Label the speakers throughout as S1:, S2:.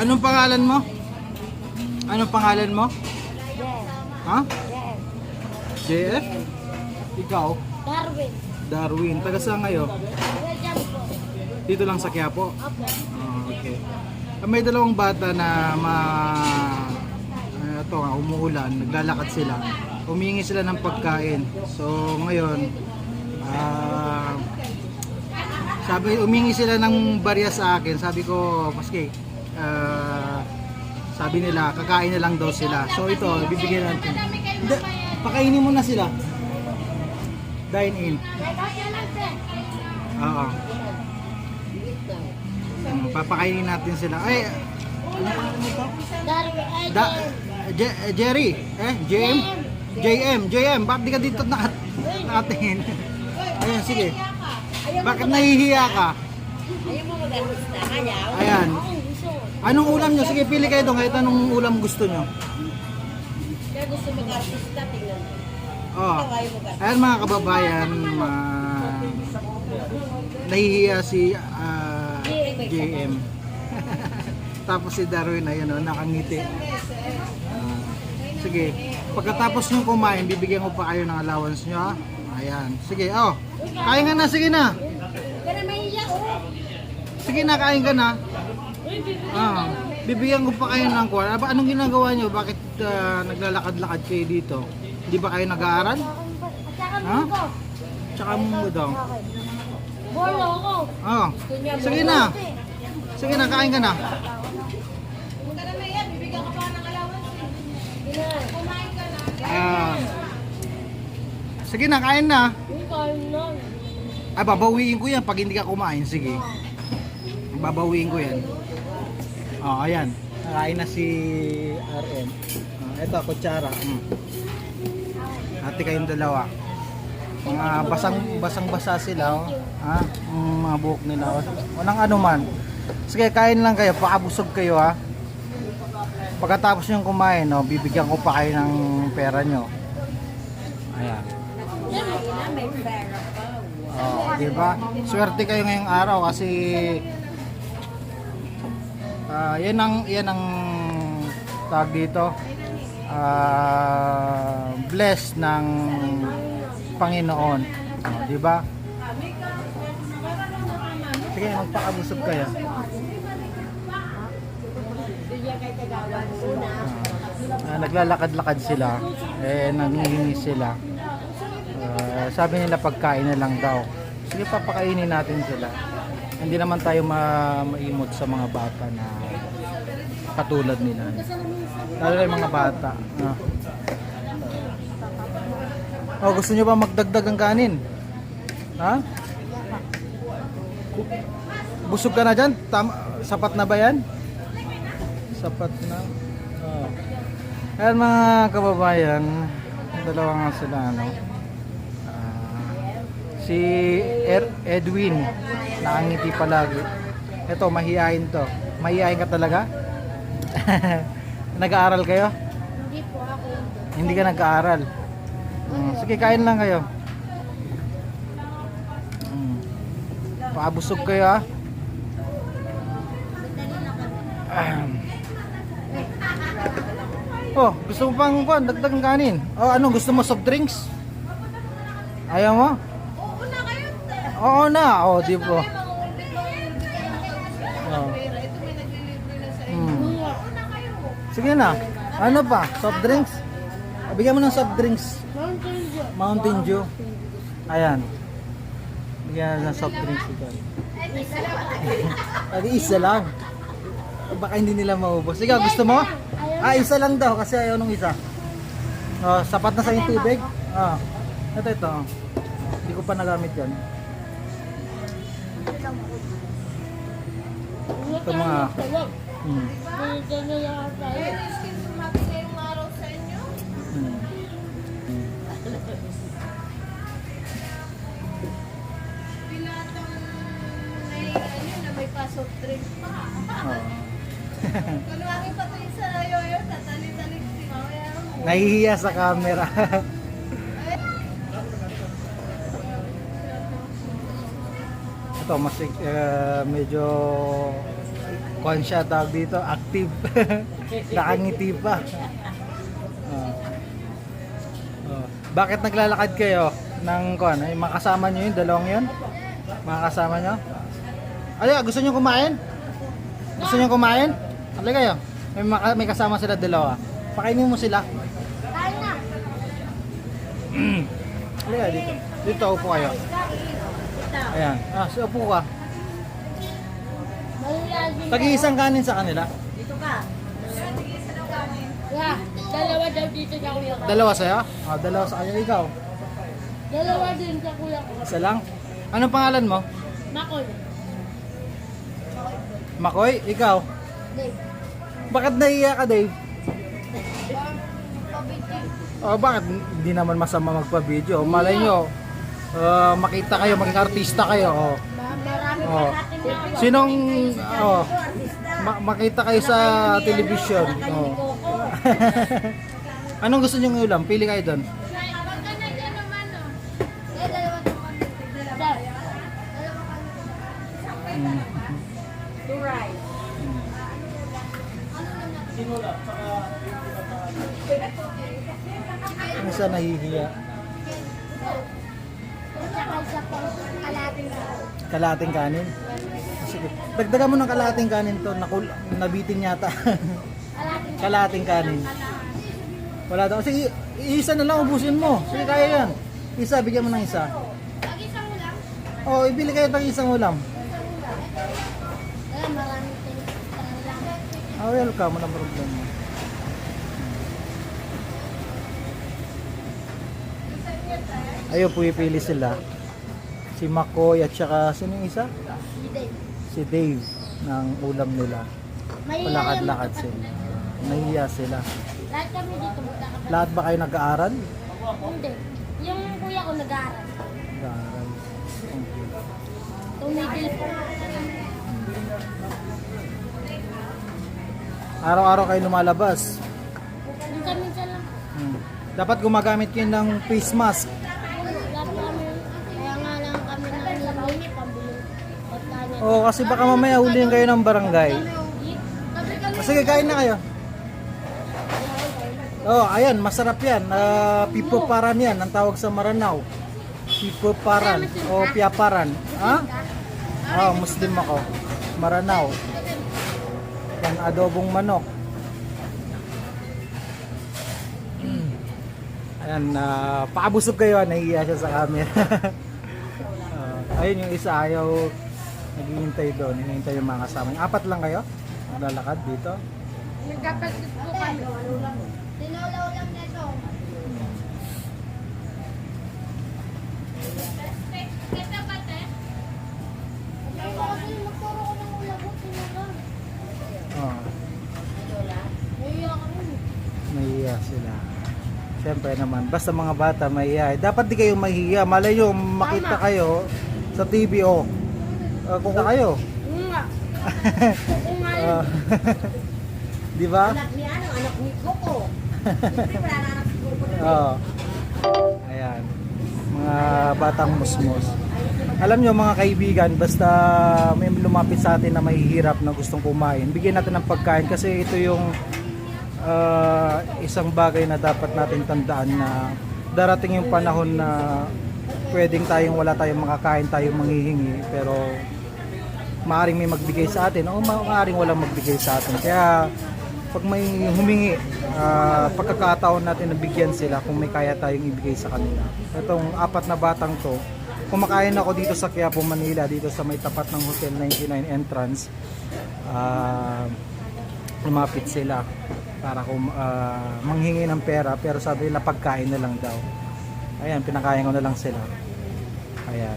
S1: Anong pangalan mo? Anong pangalan mo? Ha? JF? Ikaw?
S2: Darwin.
S1: Darwin. Taga saan ngayon?
S2: Diyan po.
S1: Dito lang sa Quiapo?
S2: Opo.
S1: Okay. May dalawang bata na ito nga, umuulan, naglalakad sila. Humingi sila ng pagkain. So ngayon, humingi sila ng barya sa akin. Sabi ko, maski, sabi nila, kakain na lang daw sila. So ito, bibigyan natin. Hindi, pakainin mo na sila. Dine in. Oo. Papakainin natin sila. Ay, ano pangalan nito? Jerry. JM? JM. Bakit di ka dito nakatingin? Ayan, sige. Bakit nahihiya ka? Ayan. Anong ulam nyo? Sige, pili kayo doon. Kahit anong ulam gusto nyo.
S2: Kaya gusto mag-artista, tingnan mo.
S1: Oh. Ayan mga kababayan, nahihiya si JM. Tapos si Darwin ayun nakangiti. Sige, pagkatapos nyo kumain, bibigyan ko pa kayo ng allowance nyo. Ayan, sige, kain ka na, sige na. Sige na, kain ka na. Bibigyan ko pa kayo ng kuwan. Anong ginagawa nyo? Bakit naglalakad-lakad kayo dito? Hindi ba kayo nag-aaral? Ha? Tsaka mo daw.
S2: Bolo ako.
S1: Sige na. Sige na, kain ka na. Sige na, kain na. Babawiin ko yan pag hindi ka kumain. Sige. Babawiin ko yan. Ayan. Kain na si RM. Ito, kutsara. Hati kayong dalawa. Mga basang-basa sila. Mga buhok nila. Walang ano man. Sige, kain lang kayo. Pakabusog kayo ha. Pagkatapos nyo kumain, bibigyan ko pa kayo ng pera nyo. Ayan. Diba? Swerte kayo ngayong araw kasi yan ang tag dito. Blessed ng Panginoon. Diba? Sige, magpakabusog kayo. Naglalakad-lakad sila, nanghihingi sila. Sabi nila pagkain na lang daw. Sige, papakainin natin sila. Hindi naman tayo maimot sa mga bata na katulad nila. Lalo na yung mga bata. Gusto nyo ba magdagdag ang kanin? Ha? Busog ka na dyan? Sapat na ba yan? Sapat na. Ayan mga kababayan, dalawa nga sila si Edwin nakangiti palagi. Ito, mahihain to. Mahihain ka talaga? Nag-aaral kayo?
S2: Hindi po ako.
S1: Hindi ka nag-aaral? Sige, kain lang kayo. Paabusog kayo ha. Gusto mo pang dagdag ng kanin? Ano, gusto mo soft drinks? Ayaw mo?
S2: Oo na kayo.
S1: Oo na, di po. Sige na. Ano pa? Soft drinks? Bigyan mo ng soft drinks. Mountain Dew. Ayan. Bigyan ng soft drinks ito. Isa lang. Baka hindi nila maubos. Sige, gusto mo? Isa lang daw kasi ayaw nung isa. Sapat na sa yung tubig. Ito. Hindi ko pa nagamit yan. Ito mga
S2: may pasok drink pa. Kunwari pa ito yung sa yoyo, tatali-talik si mamaya.
S1: Nahihiya sa camera. Ito, mas medyo kuhan siya, tawag dito, active. Nakangiti pa. Oh. Oh. Bakit naglalakad kayo ng kuhan? Ay, makasama nyo yun, dalawang yun? Makakasama nyo? Alika, gusto nyo kumain? Gusto nyo kumain? Alika kayo. May kasama sila dalawa. Pakainin mo sila.
S2: Kain na.
S1: Alika, dito. Dito, upo kayo. Ayan. Upo ka. Tag-iisang kanin sa kanila.
S2: Dito ka. Yeah, dalawa daw dito sa kuya ko.
S1: Dalawa sa'yo? Dalawa sa kanya. Ikaw?
S2: Dalawa din sa kuya ko.
S1: Isa lang? Anong pangalan mo?
S2: Makoy.
S1: Makoy? Ikaw?
S2: Dave.
S1: Bakit nahiya ka, Dave? Bakit? Hindi naman masama magpa-video. Malay nyo, makita kayo, maging artista kayo.
S2: Marami
S1: Oh.
S2: pa natin na.
S1: Sinong makita kayo sa television? Anong gusto nyo ng ulam? Pili kayo doon.
S2: Two rice.
S1: Isa nahihiya. Kalating kanin. Sige. Dagdagan mo ng kalating kanin to. Nabitin yata. Kalating kanin. Wala daw. Sige, isa na lang ubusin mo. Sige, kaya yan. Isa, bigyan mo ng isa. Ibili kayo ng isang ulam. Welcome. Walang problema. Ayun, pumipili sila. Si Makoy at saka sino yung isa? Si Dave ng ulam nila. Palakad-lakad sila. Nahiya sila.
S2: Lahat kami dito magkakapatid.
S1: Lahat ba kayo nag-aaral?
S2: Hindi. Yung kuya ko nag-aaral.
S1: Nag-aaral. Okay.
S2: Tumigil po.
S1: Araw-araw kayo lumalabas.
S2: Minsan-minsan lang.
S1: Dapat gumagamit kayo ng face mask.
S2: Wala po kami. Kaya nga lang kami nangingi pambili.
S1: Kasi baka mamaya huliin kayo ng barangay. Sige, kain na kayo. Ayan, masarap yan. Pipo paran yan, ang tawag sa Maranao. Pipo paran o piaparan. Muslim ako. Maranao. Yan, adobong manok. Ayan, paabusog kayo, nahihiya siya sa camera. Ayun yung isa, ayaw naghihintay doon, hinihintay yung mga kasama. Apat lang kayo? Maglalakad dito?
S2: Nagkapatid po kami. Tinulaw lang nito.
S1: Mahihiya sila. Siyempre naman, basta mga bata mahihiya. Dapat di kayo mahihiya. Malay nyo, makita kayo sa TV kung kayo.
S2: Nga.
S1: Di ba?
S2: Anak ni anak ni Coco. Siyempre wala na anak si Coco.
S1: Ayan. Mga batang musmos. Alam nyo mga kaibigan, basta may lumapit sa atin na mahihirap na gustong kumain, bigyan natin ng pagkain kasi ito yung isang bagay na dapat natin tandaan na darating yung panahon na pwedeng wala tayong makakain, tayong manghihingi, pero maaaring may magbigay sa atin o maaaring walang magbigay sa atin. Kaya pag may humingi, pagkakataon natin na bigyan sila kung may kaya tayong ibigay sa kanila. Itong apat na batang to, kumakain ako dito sa Quiapo, Manila, dito sa may tapat ng Hotel 99 entrance. Lumapit sila para manghingi ng pera, pero sabi nila pagkain na lang daw. Ayan, pinakain ko na lang sila. Ayan.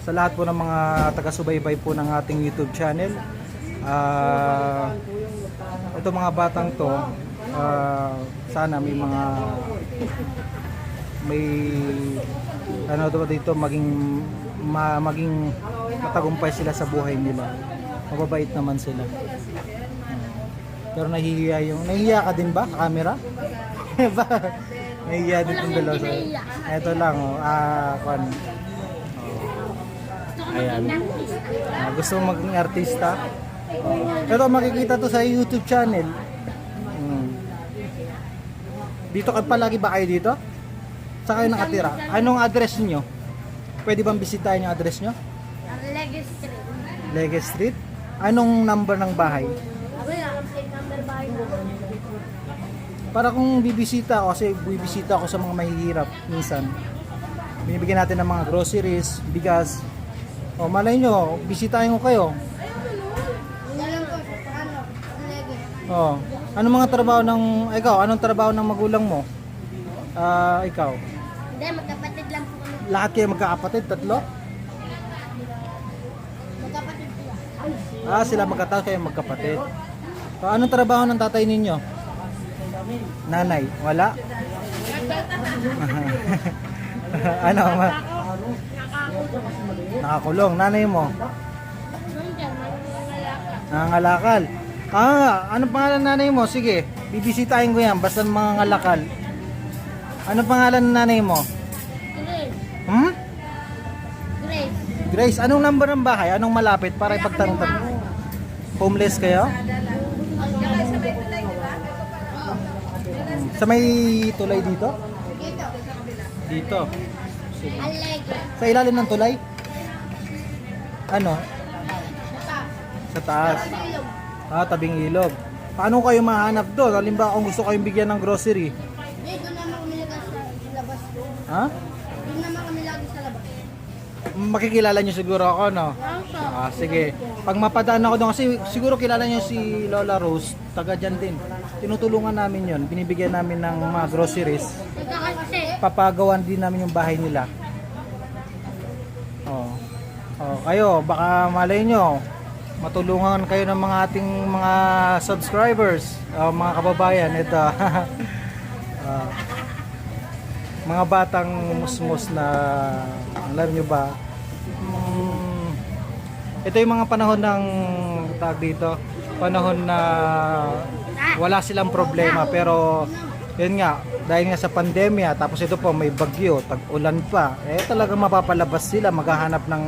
S1: Sa lahat po ng mga taga-subaybay po ng ating YouTube channel, ito mga batang to, sana may dito maging matagumpay sila sa buhay nila. Mababait naman sila. Pero nahihiya ka din ba? Camera? Nahihiya din itong dalawa. Ito lang, Ayan. Gusto mong maging artista? Pero makikita to sa YouTube channel. Dito ka palagi ba kayo dito? Saan kayo nakatira? Anong address niyo? Pwede bang bisitahin yung address niyo?
S2: Lege Street.
S1: Lege Street? Anong number ng bahay?
S2: Abay, complete number bahay na.
S1: Para kung bibisita ako, kasi bibisita ako sa mga mahihirap minsan. Binibigyan natin ng mga groceries, bigas. O malay nyo, bisitahin ko kayo.
S2: Alam ko, ano, Lege.
S1: O, anong mga trabaho ng, ikaw, anong trabaho ng magulang mo? Ikaw.
S2: Hindi, magkapatid lang po kami.
S1: Lahat kayo magkakapatid, tatlo?
S2: Magkapatid sila.
S1: Sila magkataon kayo magkapatid. Anong trabaho ng tatay ninyo? Nanay, wala? Ano? Nakakulong. Nanay mo?
S2: Nandiyan, manangalaka.
S1: Nangangalakal. Anong pangalan ng nanay mo? Sige, bibisitahin ko yan. Basta mga ngalakal. Anong pangalan ng nanay mo?
S2: Grace.
S1: Hmm?
S2: Grace.
S1: Grace, anong number ng bahay? Anong malapit para ipagtanong-tanong? Homeless kayo? Sa may tulay dito?
S2: Dito.
S1: Dito. Sige.
S2: Alege.
S1: Sa ilalim ng tulay? Ano?
S2: Sa
S1: Sa taas.
S2: ilog.
S1: Tabing ilog. Paano kayo mahanap doon? Halimbawa kung gusto kayong bigyan ng grocery.
S2: Doon naman kami lagi sa labas.
S1: Ha?
S2: Doon naman kami lagi sa labas.
S1: Makikilala nyo siguro ako, no? Sige. Pag mapadaan ako doon, kasi siguro kilala nyo si Lola Rose, taga dyan din. Tinutulungan namin yon, binibigyan namin ng mga groceries.
S2: Nagkakasi.
S1: Papagawan din namin yung bahay nila. Kayo, baka malay nyo, matulungan kayo ng mga ating mga subscribers, mga kababayan. Ito, mga batang musmus na, alam nyo ba, ito yung mga panahon ng tag dito, panahon na wala silang problema, pero yun nga, dahil nga sa pandemya, tapos ito po may bagyo, tag-ulan pa, talagang mapapalabas sila, maghahanap ng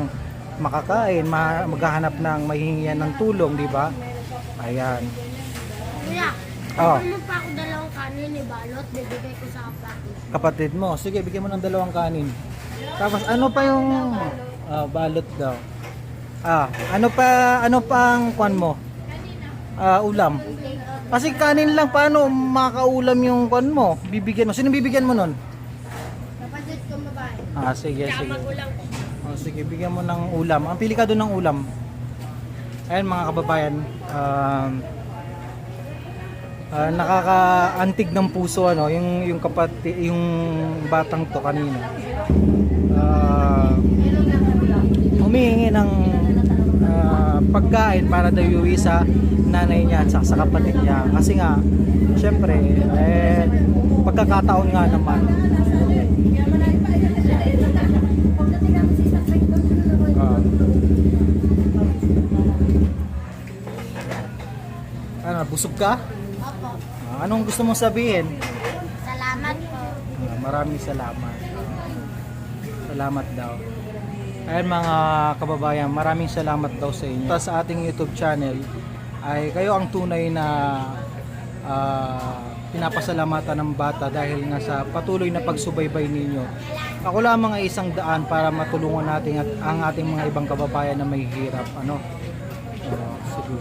S1: makakain, maghahanap ng mahihingian ng tulong, di ba? Ayan.
S2: Kuya,
S1: Oh.
S2: ano pa ako dalawang kanin ni Balot, bibigay ko sa kapatid.
S1: Kapatid mo, sige, bigyan mo ng 2 kanin. Tapos ano pa yung balot daw? Ano pa ang kwan mo? Ulam. Kasi kanin lang, paano makaulam yung kwan mo? Bibigyan mo. Sino bibigyan mo nun?
S2: Kapatid kong babae.
S1: Sige. Sige, bigyan mo ng ulam. Ang pili ka doon ng ulam. Ayan mga kababayan, nakakaantig ng puso yung kapatid, yung batang to kanina. Humihingi ng pagkain para daw iuwi sa nanay niya at sa kapatid niya. Kasi nga, syempre, pagkakataon nga naman. Busog ka?
S2: Opo.
S1: Anong gusto mong sabihin?
S2: Salamat po.
S1: Maraming salamat. Salamat daw. Ayan mga kababayan, maraming salamat daw sa inyo. Sa ating YouTube channel ay kayo ang tunay na pinapasalamatan ng bata dahil nga sa patuloy na pagsubaybay ninyo. Ako lamang ay isang daan para matulungan natin at ang ating mga ibang kababayan na may hirap. Sige.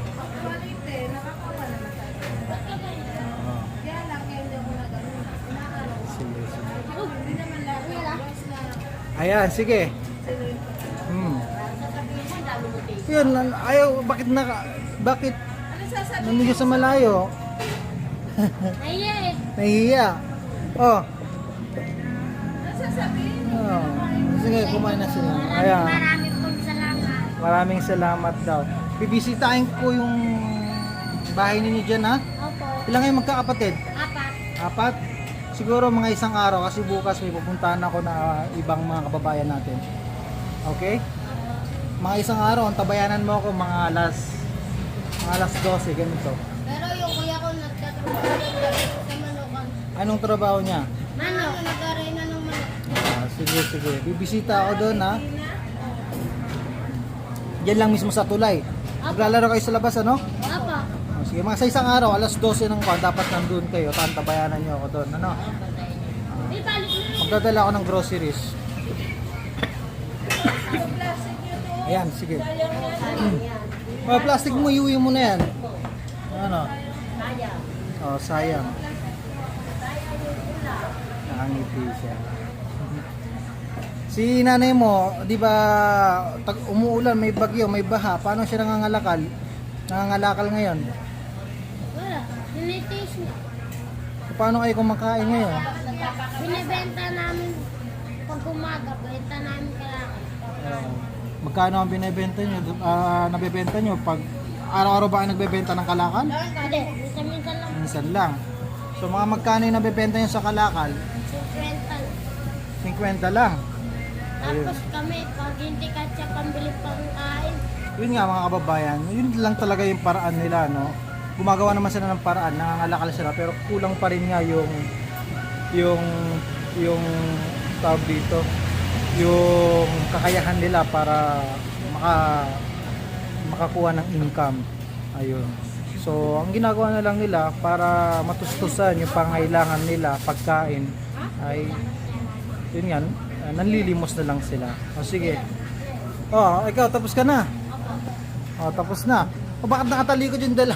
S1: Ayan, sige. Yun, bakit nandito sa malayo? Nahihiya. Sige, kumain na sila. Ayan.
S2: Maraming pong salamat.
S1: Maraming salamat daw. Bibisitahin ko yung bahay ninyo dyan, ha?
S2: Opo.
S1: Ilang kayo magkakapatid?
S2: 4.
S1: 4? Siguro mga isang araw kasi bukas may pupuntahan ako na ibang mga kababayan natin. Okay? Mga isang araw, ang tabayanan mo ako mga alas 12, ganito.
S2: Pero yung kuya ko nagtatrabaho sa manukan.
S1: Anong trabaho niya?
S2: Manok, nag-arena ng manok.
S1: Sige. Bibisita ako doon, ha? Diyan lang mismo sa tulay. Maglalaro kayo sa labas, ano?
S2: Apa.
S1: O, sige, mga sa isang araw, alas 12 ng kwan, dapat nandun kayo. Tantabayanan nyo ako doon, ano?
S2: May balik na.
S1: Magdadala ako ng groceries. Ayan, sige. Oh, plastic mo, iuwi mo na yan. Ano? Oh, sayang. Nakangiti siya. Si nanay mo, di ba, umuulan, may bagyo, may baha. Paano siya nangangalakal? Nangangalakal ngayon.
S2: Wala. Dinitis niya.
S1: Paano kayo kumakain ngayon?
S2: Binibenta namin pag umaga. Benta namin kalakal.
S1: Magkano ang binebenta nyo? Nabebenta nyo pag araw-araw ba kayo nagbebenta ng kalakal?
S2: Hindi. Minsan-minsan lang.
S1: Minsan lang. So mga magkano yung nabebenta nyo sa kalakal?
S2: 50.
S1: 50 lang. Ayun.
S2: Tapos kami, pag hindi kasya pambili pang kain,
S1: Yun nga mga kababayan, yun lang talaga yung paraan nila, no? Gumagawa naman sila ng paraan, nangangalakal sila, pero kulang pa rin nga yung tawag dito, yung kakayahan nila para makakuha ng income. Ayun. So, ang ginagawa na lang nila para matustusan yung pangailangan nila, pagkain, ay yun nga, nanlilimos na lang sila. O sige. Oh, ikaw tapos ka na. Oh, tapos na. O bakit nakatalikod yung dala?